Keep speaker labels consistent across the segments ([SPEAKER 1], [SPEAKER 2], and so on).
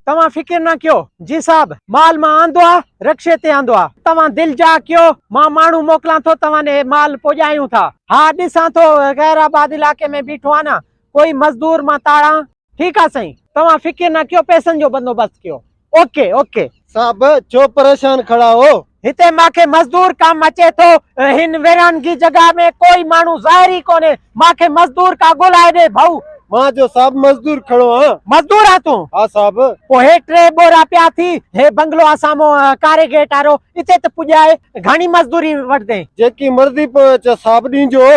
[SPEAKER 1] तव्हां फिक्र न कयो जी साहब, माल मां आंदो आ, रक्शे ते आंदो आ, तव्हां दिल जा कयो, मां माण्हू मोकलां थो, तव्हां ने माल पहुचायूं था। हाँ ॾिसां थो गैराबाद इलाके में बीठो आ न कोई मजदूर मां ताड़ा। ठीक आ साईं, तव्हां फिक्र न कयो, पैसनि जो बंदोबस्त कयो। ओके ओके
[SPEAKER 2] साहब छो परेशान खड़ा हो?
[SPEAKER 1] हिते मांखे मजदूर कम अचे थो, हिन वेरानगी जगह में कोई माण्हू ज़ाहिर ही कोन्हे, मांखे मजदूर का ॻोल्हाए ॾे भाऊ।
[SPEAKER 2] मां जो साहब मजदूर खड़ो हां।
[SPEAKER 1] मजदूर आ तूं?
[SPEAKER 2] हाँ साहब।
[SPEAKER 1] पो हे 3 बोरा पिया थी, हे बंगलो आसामो कारे गेट वारो इते त पुॼाए, घणी मजदूरी वठदे?
[SPEAKER 2] जेकी मर्जी पहुंच साहब ॾींजो।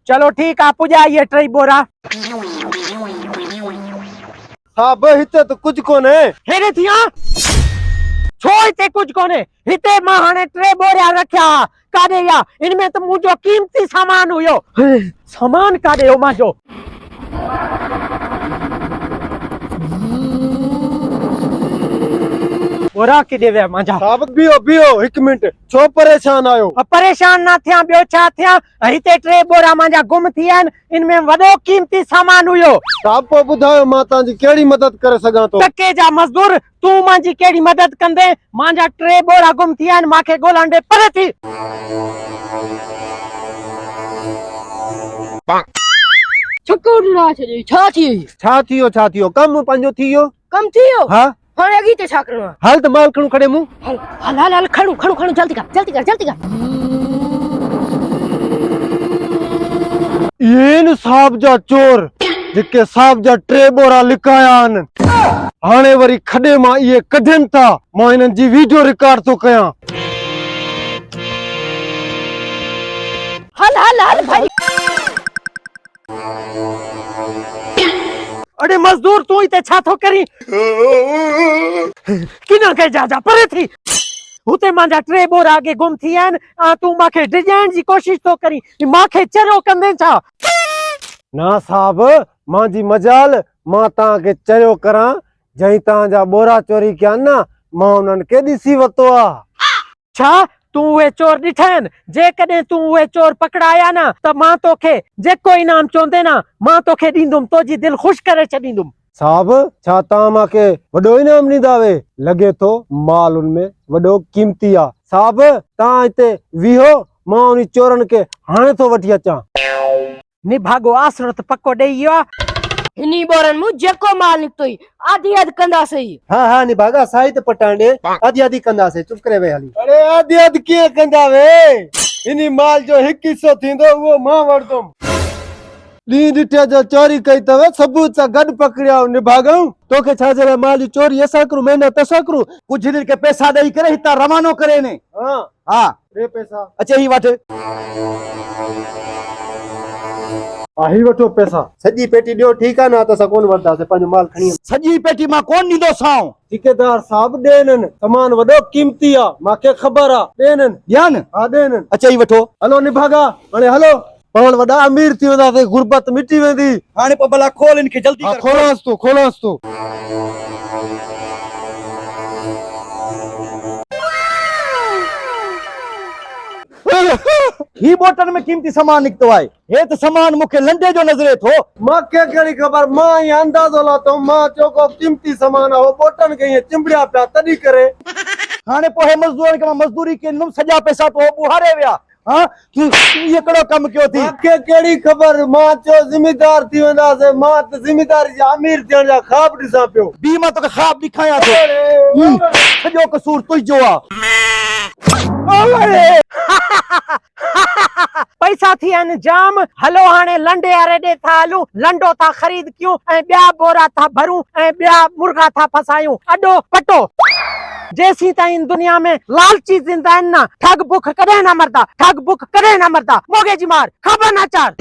[SPEAKER 1] चलो ठीक आ, पुॼाए ये 3 बोरा।
[SPEAKER 2] साहब हिते तो कुछ कोने।
[SPEAKER 1] हेरे थिया छो हिते कुछ कोने? हिते मां हाणे 3 बोरा रखिया काॾे या? इनमें त मुंहिंजो कीमती सामान हुयो। सामान काॾे हो मुंहिंजो? बोरा किॾे विया मुंहिंजा?
[SPEAKER 2] साहब बियो बियो 1 मिनट, छो परेशान आयो?
[SPEAKER 1] परेशान न थिया, ॿियो छा थिया? हिते 3 बोरा मुंहिंजा गुम थी विया आहिनि, इनमें वॾो कीमती सामान हुयो।
[SPEAKER 2] साहब पो ॿुधायो मां तव्हांजी कहिड़ी मदद करे सघां थो?
[SPEAKER 1] टके जा मजदूर, तूं मुंहिंजी कहिड़ी मदद कंदे? मुंहिंजा 3 बोरा गुम थी विया आहिनि, मूंखे ॻोल्हण ॾे, परे थी।
[SPEAKER 3] छा
[SPEAKER 2] थियो? कम पंहिंजो थी वियो?
[SPEAKER 3] कम थी वियो?
[SPEAKER 2] हाँ
[SPEAKER 3] हाणे अॻिते छा करिणो आहे?
[SPEAKER 2] हल त माल खणू खड़े मूं।
[SPEAKER 3] हल हल हल हल खणू खणू खणू, जल्दी कर।
[SPEAKER 2] ये न साहब जा चोर जेके साहब जा 3 बोरा लिकाया आहिनि, हाणे वरी खॾे मां इहे कढनि था। मां हिननि जी वीडियो रिकॉर्ड थो कयां।
[SPEAKER 3] हल हल हल भाई।
[SPEAKER 1] अरे मजदूर तू इते छा थो करी? किना के जा परे थी। हुते मुंहिंजा 3 बोरा अॻे गुम थी विया आहिनि, तूं मूंखे डिॼाइण जी कोशिश थो करी, मूंखे चरियो कंदे छा?
[SPEAKER 2] ना साहब, मां जी मजाल, मां तव्हांखे चरियो करां। जई तव्हांजा बोरा चोरी कया न, मां उन्हनि खे ॾिसी वरितो आहे।
[SPEAKER 1] छा तूं उहे चोर ॾिठा आहिनि? जेकॾहिं तूं उहे चोर पकड़ाया न त मां तोखे जेको इनाम चवंदे न मां तोखे ॾींदुमि, तुंहिंजी दिलि ख़ुशि करे छॾींदुमि।
[SPEAKER 2] साहब छा तव्हां मूंखे वॾो इनाम ॾींदा वे? लॻे थो माल उनमें वॾो कीमती आहे। साहब तव्हां हिते बीहो, मां उन चोरनि खे हाणे थो वठी अचां।
[SPEAKER 1] निभागो आसरो त पको ॾेई वियो आहे।
[SPEAKER 3] हिनी बोरन मु जेको माल निकतो ही आधी आधी कंदासीं।
[SPEAKER 2] हाँ हाँ निभागा साहित्य पटांडे आधी आधी कंदासीं। चुप करे वे हली। अरे आधी आधी कीअं कंदा वे? इनी माल जो 1 हिस्सो थींदो उहो मां वठदुमि। ॾींहुं ॾिठे जो चोरी कई अथव, सबूत सां गॾु पकड़िया निभागऊं। तोखे छा जे लाइ माल जी चोरी असां करूं, महिनत असां करूं?
[SPEAKER 4] कुछ दिन के पैसा दई करे हिता रवानो करे ने।
[SPEAKER 2] हाँ
[SPEAKER 4] हाँ
[SPEAKER 2] रे पैसा
[SPEAKER 4] अचे ही वठ।
[SPEAKER 2] आही वठो पैसा। सॼी पेटी ॾियो, ठीक आहे न? त असां कोन वठदासीं, पंहिंजो माल खणी।
[SPEAKER 4] सजी पेटी मां कोन ॾींदो साऊं।
[SPEAKER 2] ठेकेदार साहब ॾेननि, सामान वॾो कीमती आहे, मूंखे ख़बर आहे। ॾेननि
[SPEAKER 4] ध्यान
[SPEAKER 2] हा ॾेननि।
[SPEAKER 4] अचे ही वठो।
[SPEAKER 2] हलो निभागा हाणे हलो, पाण वॾा अमीर थी वेंदासीं, गुरबत मिटी वेंदी।
[SPEAKER 4] हाणे पोइ भला खोल इनखे जल्दी कर।
[SPEAKER 2] खोलांसि तूं।
[SPEAKER 4] ही बोतल में कीमती सामान निकतो आहे। हे त सामान मूंखे लंडे जो नज़रे थो।
[SPEAKER 2] मूंखे कहिड़ी ख़बर? मां ये अंदाज़ो लातो, मां चोको कीमती सामान आहे, बोटन खे चिंबड़िया पिया तॾहिं करे।
[SPEAKER 4] हाणे पोइ हे मजदूर खे मजदूरी कंदुमि, सॼा पैसा तो बुहारे विया। हाँ तूं ये कड़ो कम कयो थी?
[SPEAKER 2] मूंखे कहिड़ी ख़बर? मां चयो ज़िम्मेदार थी वेंदासीं, मां त ज़िम्मेदारी जा अमीर थियण जा ख़्वाब ॾिसां पियो।
[SPEAKER 4] बी मां तोखे ख़्वाब ॾेखारियां थो। सॼो कसूर तुंहिंजो आहे।
[SPEAKER 1] पैसा थी आहिनि जाम। हलो हाणे लंडे वारे ॾे था हलूं, लंडो था ख़रीद कयूं ऐं ॿिया बोरा था भरूं ऐं ॿिया मुर्गा था फसायूं। अॾो पटो। जेसी ताईं दुनिया में लालची जिंदा आहिनि न, ठग बुख कॾहिं न मरदा, ठग बुख कॾहिं न मरदा। मोगे जी मार, ख़बर न चार।